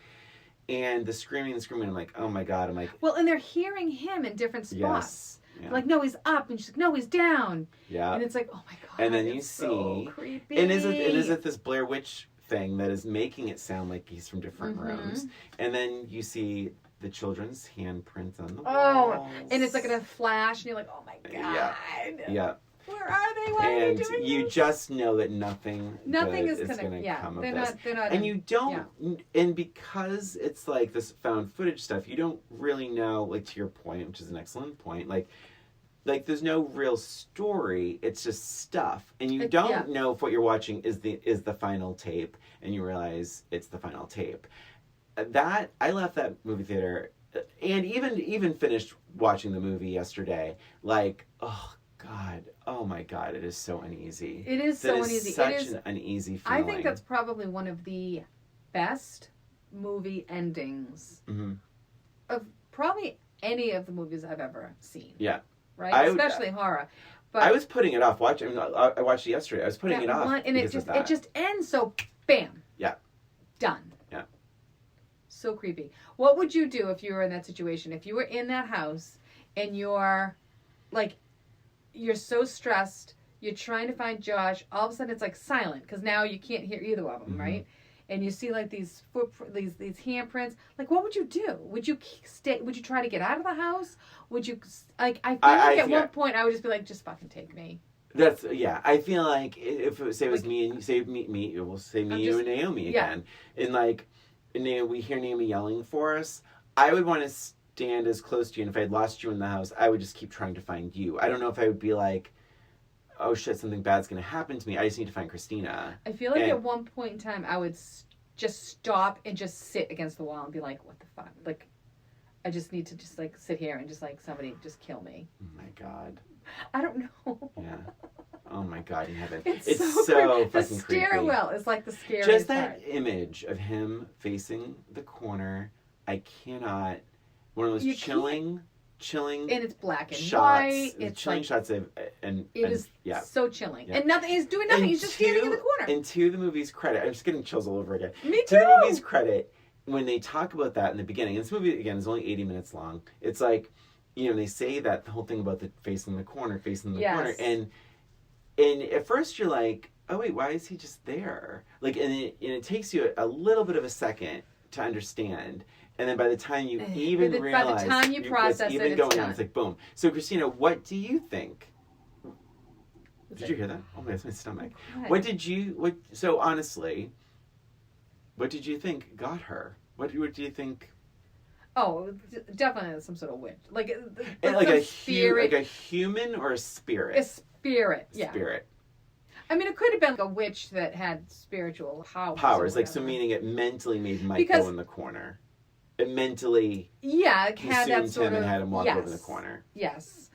And the screaming, I'm like, oh my God. I'm like... Well, and they're hearing him in different spots. Yes. Yeah. Like, no, he's up. And she's like, no, he's down. Yeah. And it's like, oh my God. And then you see... So creepy. And is it this Blair Witch thing that is making it sound like he's from different rooms? And then you see the children's handprints on the walls. And it's like in a flash. And you're like, oh my God. Yeah. Where are they? Why are they doing you this? just know that nothing is going to come of this. They're not and you don't, and because it's like this found footage stuff, you don't really know, like to your point, which is an excellent point, like there's no real story, it's just stuff. And you don't know if what you're watching is the final tape, and you realize it's the final tape. That, I left that movie theater, and even finished watching the movie yesterday, like, God, oh my God, it is so uneasy. It is so uneasy. It is such an uneasy feeling. I think that's probably one of the best movie endings of probably any of the movies I've ever seen. Yeah. Right? Especially horror. But I was putting it off. I watched it yesterday. I was putting it off. And it just ends so bam. Yeah. Done. Yeah. So creepy. What would you do if you were in that situation? If you were in that house and you're like, you're so stressed, you're trying to find Josh, all of a sudden it's like silent because now you can't hear either of them, right? And you see like these handprints. Like, what would you do? Would you stay? Would you try to get out of the house? Would you like? I feel like at one point I would just be like, just fucking take me. That's I feel like if it was me and me, we'll say me, you and Naomi again, and like, and we hear Naomi yelling for us. I would want to stand as close to you, and if I had lost you in the house, I would just keep trying to find you. I don't know if I would be like, oh shit, something bad's gonna happen to me. I just need to find Christina. I feel like at one point in time, I would just stop and just sit against the wall and be like, what the fuck? Like, I just need to just like sit here and just like somebody just kill me. Oh my God. I don't know. Yeah. Oh my God, in heaven. It's so so fucking creepy. The stairwell is like the scariest Just that part. image of him facing the corner, I cannot. One of those chilling, and it's black and shots, white. It's chilling like, shots of, and it is so chilling, and nothing. He's doing nothing. He's just standing in the corner. And to the movie's credit, I'm just getting chills all over again. Me too. To the movie's credit, when they talk about that in the beginning, and this movie again is only 80 minutes long. It's like, they say that the whole thing about the facing the corner, and at first you're like, oh wait, why is he just there? Like, and it takes you a little bit of a second to understand. And then by the time you even realize, by the time you process what's even going on, it's like boom. So Christina, what do you think? Did you hear that? Oh my, that's my stomach. What? So honestly, what did you think got her? What do you think? Oh, definitely some sort of witch, like a spirit, like a human or a spirit. A spirit, yeah. Spirit. I mean, it could have been like a witch that had spiritual powers. Like, so meaning it mentally made Mike go in the corner. It mentally it had that sort him of, and had him walk over the corner. Yes.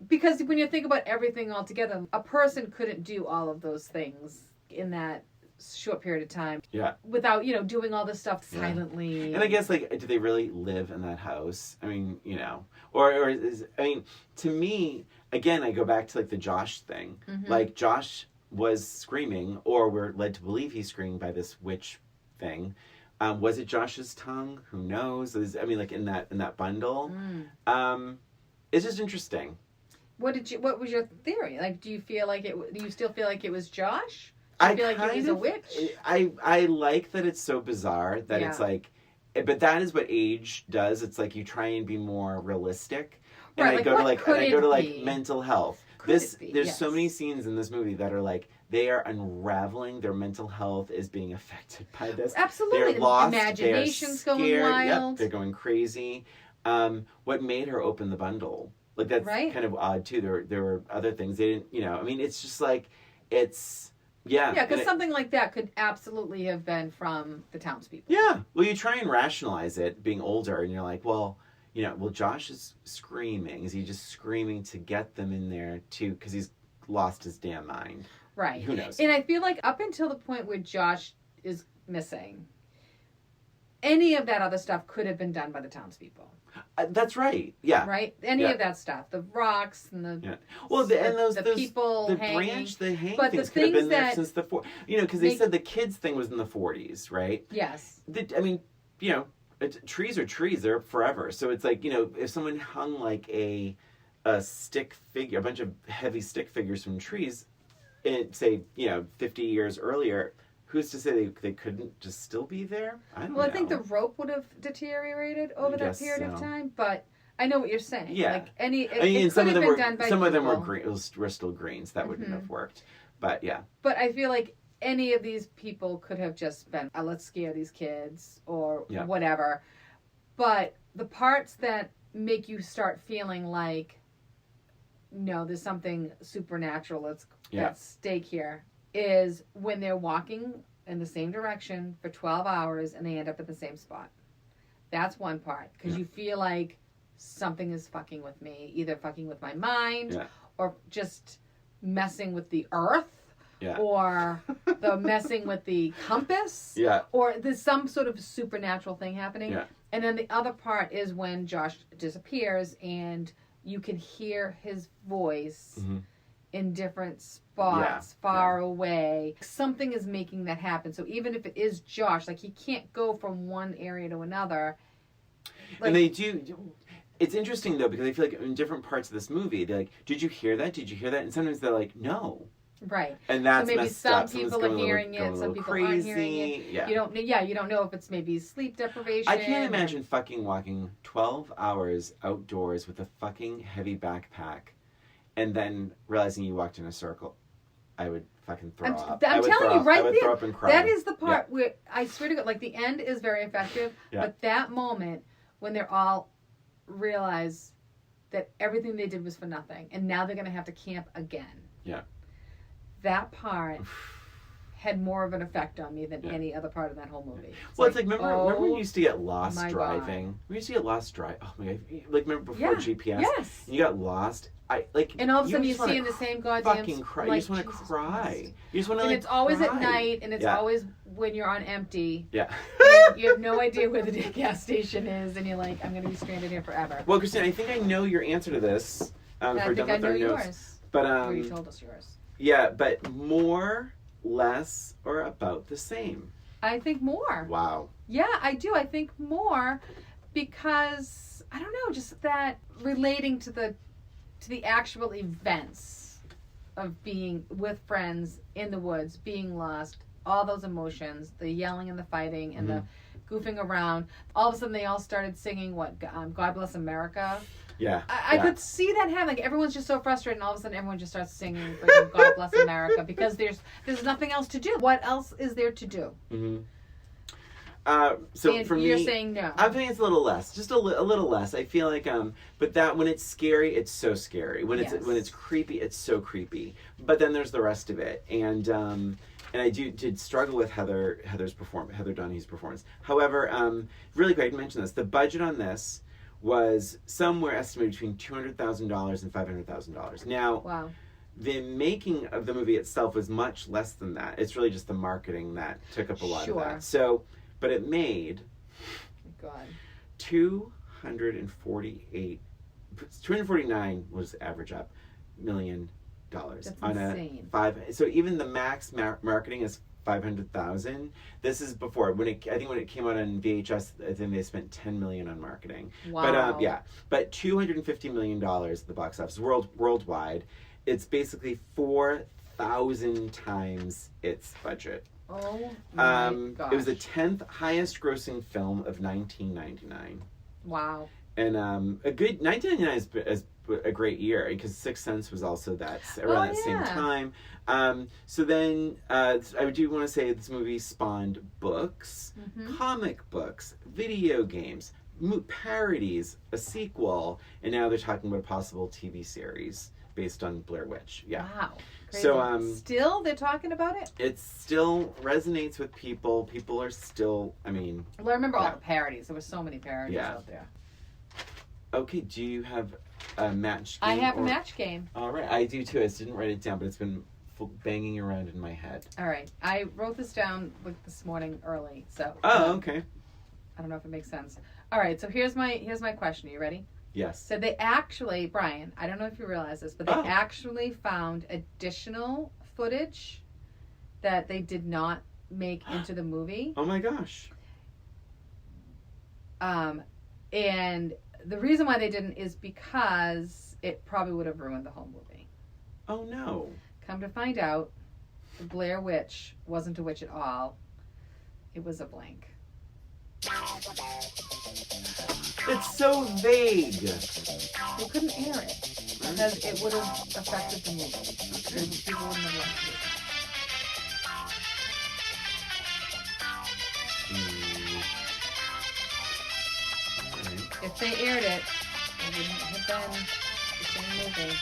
Because when you think about everything all together, a person couldn't do all of those things in that short period of time. Yeah. Without, doing all this stuff silently. And I guess, like, do they really live in that house? I mean, or to me, again, I go back to, like, the Josh thing. Mm-hmm. Like, Josh was screaming, or we're led to believe he's screaming by this witch thing. Was it Josh's tongue? Who knows? Like in that bundle. It's just interesting. What was your theory? Like, do you still feel like it was Josh? Do you feel like it was a witch? I like that it's so bizarre that it's like, but that is what age does. It's like you try and be more realistic. And I go to mental health. There's so many scenes in this movie that are like, they are unraveling. Their mental health is being affected by this. Absolutely. They're lost. Imagination's they're going wild. Yep, they're going crazy. What made her open the bundle? Like, that's kind of odd, too. There were other things. They didn't, it's just like, it's, yeah. Yeah, because something like that could absolutely have been from the townspeople. Yeah. Well, you try and rationalize it being older, and you're like, well, Josh is screaming. Is he just screaming to get them in there, too? Because he's lost his damn mind. Right. Who knows? And I feel like up until the point where Josh is missing, any of that other stuff could have been done by the townspeople. That's right. Yeah. Right? Any of that stuff. The rocks and the... Yeah. Well, the people the hanging. Branch, the hang but things the could have been there that since the... because they said the kids thing was in the 40s, right? Yes. Trees are trees. They're forever. So it's like, if someone hung like a stick figure, a bunch of heavy stick figures from trees, and say, 50 years earlier, who's to say they couldn't just still be there? I don't know. Well, I think the rope would have deteriorated over that period of time, but I know what you're saying. Yeah. Like, some of them were green. Were still green, so that wouldn't have worked. But yeah. But I feel like any of these people could have just been, let's scare these kids or whatever. But the parts that make you start feeling like, no, there's something supernatural at stake here, is when they're walking in the same direction for 12 hours and they end up at the same spot. That's one part. Because you feel like something is fucking with me. Either fucking with my mind or just messing with the earth. Yeah. Or the messing with the compass. Yeah. Or there's some sort of supernatural thing happening. Yeah. And then the other part is when Josh disappears and you can hear his voice in different spots far away. Something is making that happen. So even if it is Josh, like, he can't go from one area to another. Like, and they do. It's interesting, though, because I feel like in different parts of this movie, they're like, did you hear that? Did you hear that? And sometimes they're like, no. Right. And that's so maybe messed some up. people are hearing it, some people aren't hearing it. Yeah. You don't know if it's maybe sleep deprivation. I can't imagine fucking walking 12 hours outdoors with a fucking heavy backpack and then realizing you walked in a circle. I would fucking throw up. I'm telling you, right there. I would throw up and cry. That is the part where, I swear to God, like, the end is very effective, but that moment when they're all realize that everything they did was for nothing, and now they're going to have to camp again. Yeah. That part had more of an effect on me than any other part of that whole movie. It's like remember when you used to get lost driving? God. We used to get lost driving. Oh my God! Like, remember before GPS? Yes. And you got lost. And all of a sudden you see in the same goddamn fucking cry. Like, you just want to cry. Christ. You just want to. And it's always cry. at night, and it's always when you're on empty. Yeah. And you have no idea where the gas station is, and you're like, I'm going to be stranded here forever. Well, Christine, I think I know your answer to this. I think I know yours. But you told us yours. Yeah, but more, less, or about the same? I think more. Wow. Yeah, I do. I think more because, I don't know, just that relating to the actual events of being with friends in the woods, being lost, all those emotions, the yelling and the fighting and the goofing around. All of a sudden, they all started singing God Bless America. Yeah. I could see that happening. Like, everyone's just so frustrated, and all of a sudden, everyone just starts singing freaking God Bless America because there's nothing else to do. What else is there to do? Mm-hmm. So and for me, you're saying no. I think it's a little less, just a little less. I feel like, but that when it's scary, it's so scary. When it's creepy, it's so creepy. But then there's the rest of it, and I did struggle with Heather Dunaway's performance. However, really quick, I didn't mention this. The budget on this was somewhere estimated between $200,000 and $500,000. Now, wow. The making of the movie itself was much less than that. It's really just the marketing that took up a lot of that. So, but it made $249 was average up $1 million That's on insane. So even the max marketing is $500,000. This is before when it came out on VHS. I think they spent $10 million on marketing. Wow. But $250 million at the box office worldwide. It's basically 4,000 times its budget. Oh my gosh. It was the 10th highest grossing film of 1999. Wow. And 1999 is a great year because Sixth Sense was also around that same time. So then I do want to say this movie spawned books, comic books, video games, parodies, a sequel, and now they're talking about a possible TV series based on Blair Witch. Yeah. Wow. Crazy. So still they're talking about it? It still resonates with people. People are still, Well, I remember all the parodies. There were so many parodies out there. Okay, do you have a match game? I have a match game. All right, I do too. I just didn't write it down, but it's been banging around in my head. All right, I wrote this down this morning early, so. Oh, okay. I don't know if it makes sense. All right, so here's my question. Are you ready? Yes. So they actually, Brian, I don't know if you realize this, but they actually found additional footage that they did not make into the movie. Oh my gosh. And the reason why they didn't is because it probably would have ruined the whole movie. Oh no. Come to find out, the Blair Witch wasn't a witch at all. It was a blank. It's so vague. They couldn't air it because it would have affected the movie. People wouldn't have liked it. If they aired it, it wouldn't have been the same movie.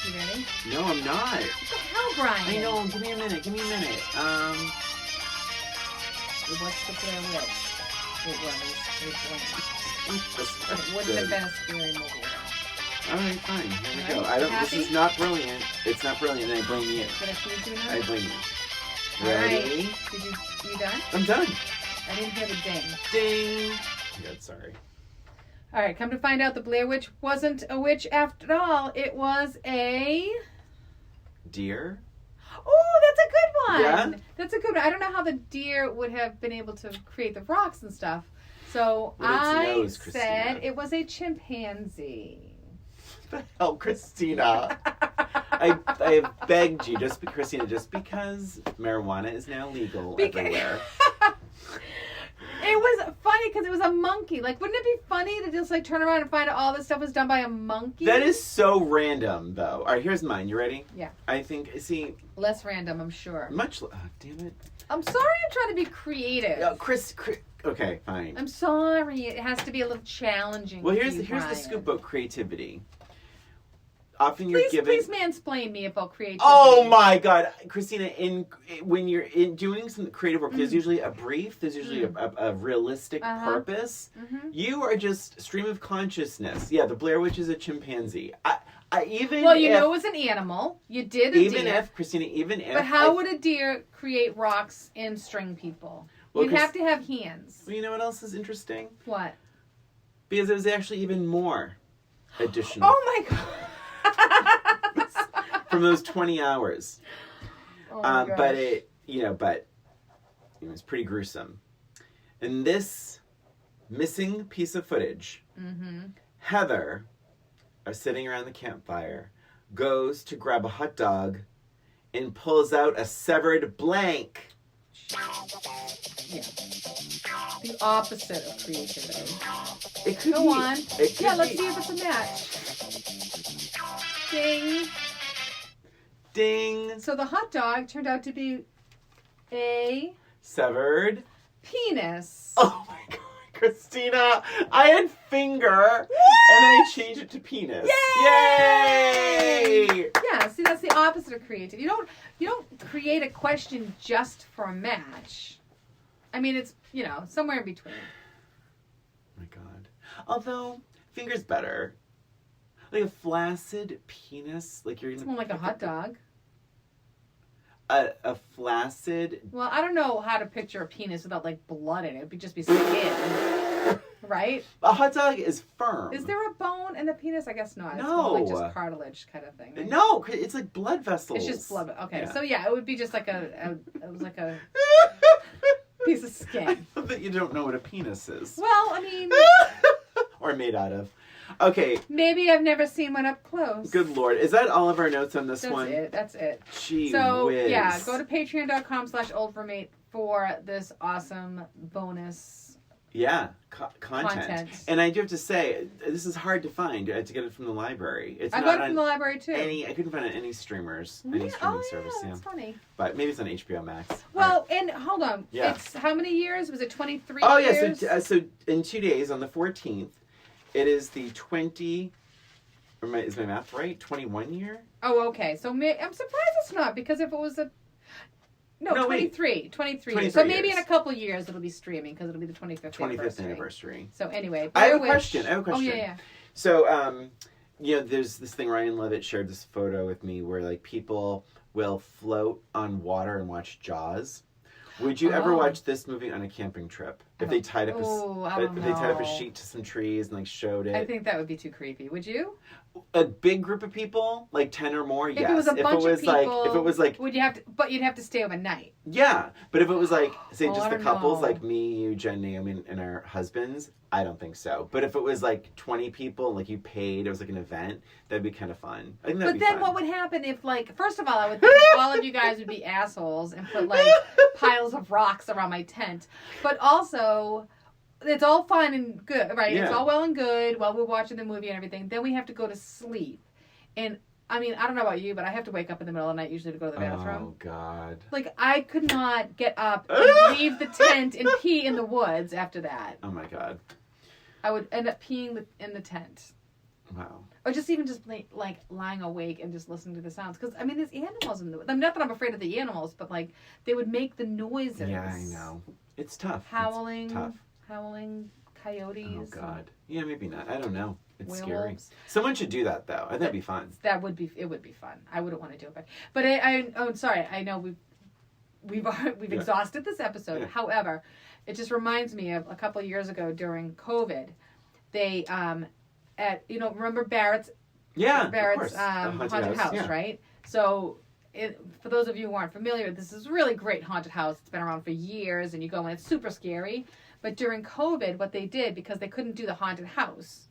You ready? No, I'm not. What the hell, Brian? I know. Give me a minute. It was the Blair Witch. It was a blank. It wouldn't have been a scary movie at all. All right, fine. Here we go. This is not brilliant. It's not brilliant, and I blame you. Did I tease you now? I blame you. Ready? Right. You done? I'm done. I didn't hear the ding. Ding. Good, sorry. All right, come to find out, the Blair Witch wasn't a witch after all. It was a deer. Oh, that's a good one. Yeah? That's a good one. I don't know how the deer would have been able to create the rocks and stuff. So said it was a chimpanzee. What the hell, Christina? I have begged you, Christina, just because marijuana is now legal everywhere. It was funny because it was a monkey. Like, wouldn't it be funny to just, like, turn around and find out all this stuff was done by a monkey? That is so random, though. All right, here's mine. You ready? Yeah. I think, less random, I'm sure. Damn it. I'm sorry I'm trying to be creative. Chris, okay, fine. I'm sorry. It has to be a little challenging. Well, here's the scoop about creativity. Often you're given. Please mansplain me about creativity. Oh my God, Christina! When you're doing some creative work, there's usually a brief. There's usually a realistic purpose. Mm-hmm. You are just stream of consciousness. Yeah, the Blair Witch is a chimpanzee. It was an animal. You did a deer. But how would a deer create rocks and string people? Well, you'd have to have hands. Well, you know what else is interesting? What? Because it was actually even more additional. Oh my God. From those 20 hours. Oh my gosh. But it was pretty gruesome. And this missing piece of footage, Heather are sitting around the campfire goes to grab a hot dog and pulls out a severed blank. Yeah. The opposite of creativity. It could Go be. on. It could Let's be. see if it's a match. Ding. Ding. So the hot dog turned out to be a Severed penis. Oh my god, Christina! I had finger, and then I changed it to penis. Yay! Yeah, see, that's the opposite of creative. You don't create a question just for a match. I mean, it's, somewhere in between. Oh my god. Although, finger's better. Like a flaccid penis, like you're gonna... It's more like a hot dog. A flaccid... Well, I don't know how to picture a penis without, blood in it. It would just be skin. Right? A hot dog is firm. Is there a bone in the penis? I guess not. It's No. more like just cartilage kind of thing. Right? No, it's like blood vessels. It's just blood. Okay, Yeah. so yeah, it would be just like it was like a piece of skin. I love that you don't know what a penis is. Well, I mean... Or made out of. Okay. Maybe I've never seen one up close. Good Lord. Is that all of our notes on this one? That's it. Gee So, whiz. yeah, go to patreon.com/oldroommate for this awesome bonus content. And I do have to say, this is hard to find. I had to get it from the library. I got it from the library, too. I couldn't find it on any streamers. Any streaming service, yeah. That's funny. But maybe it's on HBO Max. Well, and hold on. Yeah. It's how many years? Was it 23 years? Oh, years? yeah. So in 2 days, on the 14th, it is the 20... Is my math right? 21 year? Oh, okay. So I'm surprised it's not, because if it was a... No, 23. 23 years. So maybe in a couple years it'll be streaming, because it'll be the 25th anniversary. So anyway. I have a question. Oh, yeah. So, there's this thing, Ryan Levitt shared this photo with me where, people will float on water and watch Jaws. Would you ever watch this movie on a camping trip? If they tied up a sheet to some trees and showed it. I think that would be too creepy. Would you? A big group of people, 10 or more, yes. If it was a bunch of people, if it was you'd have to stay overnight. Yeah, but if it was say just the couples, know. Me, you, Jen, Naomi, and our husbands, I don't think so. But if it was 20 people, you paid, it was an event, that'd be kind of fun. I think that'd be fun. But then what would happen if first of all, I would think all of you guys would be assholes and put piles of rocks around my tent. But also, it's all fine and good, right? Yeah. It's all well and good while we're watching the movie and everything. Then we have to go to sleep. And, I mean, I don't know about you, but I have to wake up in the middle of the night usually to go to the bathroom. Oh, God. I could not get up and leave the tent and pee in the woods after that. Oh, my God. I would end up peeing in the tent. Wow. Or just even lying awake and just listening to the sounds. Because, I mean, there's animals in the woods. Not that I'm afraid of the animals, but, they would make the noises. Yeah, I know. It's tough. Howling. It's tough. Howling coyotes. Oh, God. Yeah, maybe not. I don't know. It's werewolves. Scary. Someone should do that, though. I think that'd be fun. It would be fun. I wouldn't want to do it. But I'm sorry. I know we've exhausted this episode. Yeah. However, it just reminds me of a couple of years ago during COVID. They, remember Barrett's? Yeah, Barrett's haunted house, yeah. Right? So... for those of you who aren't familiar, this is a really great haunted house. It's been around for years, and you go in, it's super scary. But during COVID, what they did, because they couldn't do the haunted house,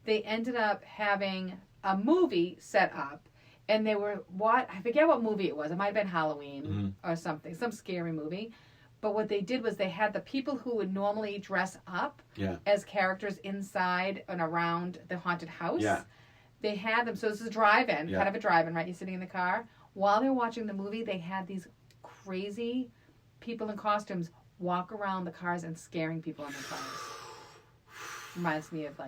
they ended up having a movie set up, and they were, I forget what movie it was. It might have been Halloween or something, some scary movie. But what they did was they had the people who would normally dress up as characters inside and around the haunted house. Yeah. They had them, so this is a drive-in, kind of a drive-in, right? You're sitting in the car. While they were watching the movie, they had these crazy people in costumes walk around the cars and scaring people in the cars. Reminds me of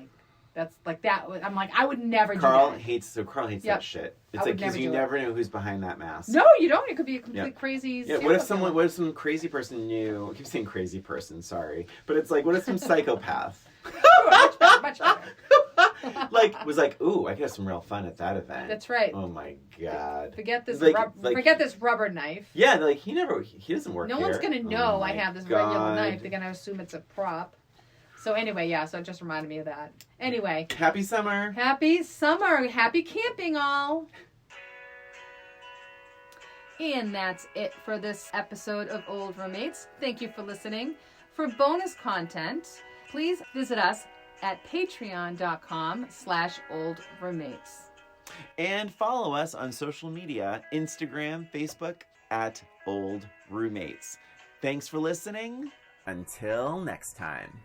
that's that. I'm I would never do that. Carl hates that shit. It's because you never know who's behind that mask. No, you don't. It could be a complete crazy. Yeah. What if some crazy person knew? I keep saying crazy person. Sorry, but it's what if some psychopath? Much better. Was ooh, I could have some real fun at that event. That's right. Oh my God. Forget this forget this rubber knife. Yeah, he doesn't work. No one's gonna know I have this regular knife. They're gonna assume it's a prop. So anyway, so it just reminded me of that. Anyway. Happy summer. Happy summer. Happy camping all. And that's it for this episode of Old Roommates. Thank you for listening. For bonus content, please visit us at patreon.com/oldroommates. And follow us on social media, Instagram, Facebook, @OldRoommates. Thanks for listening. Until next time.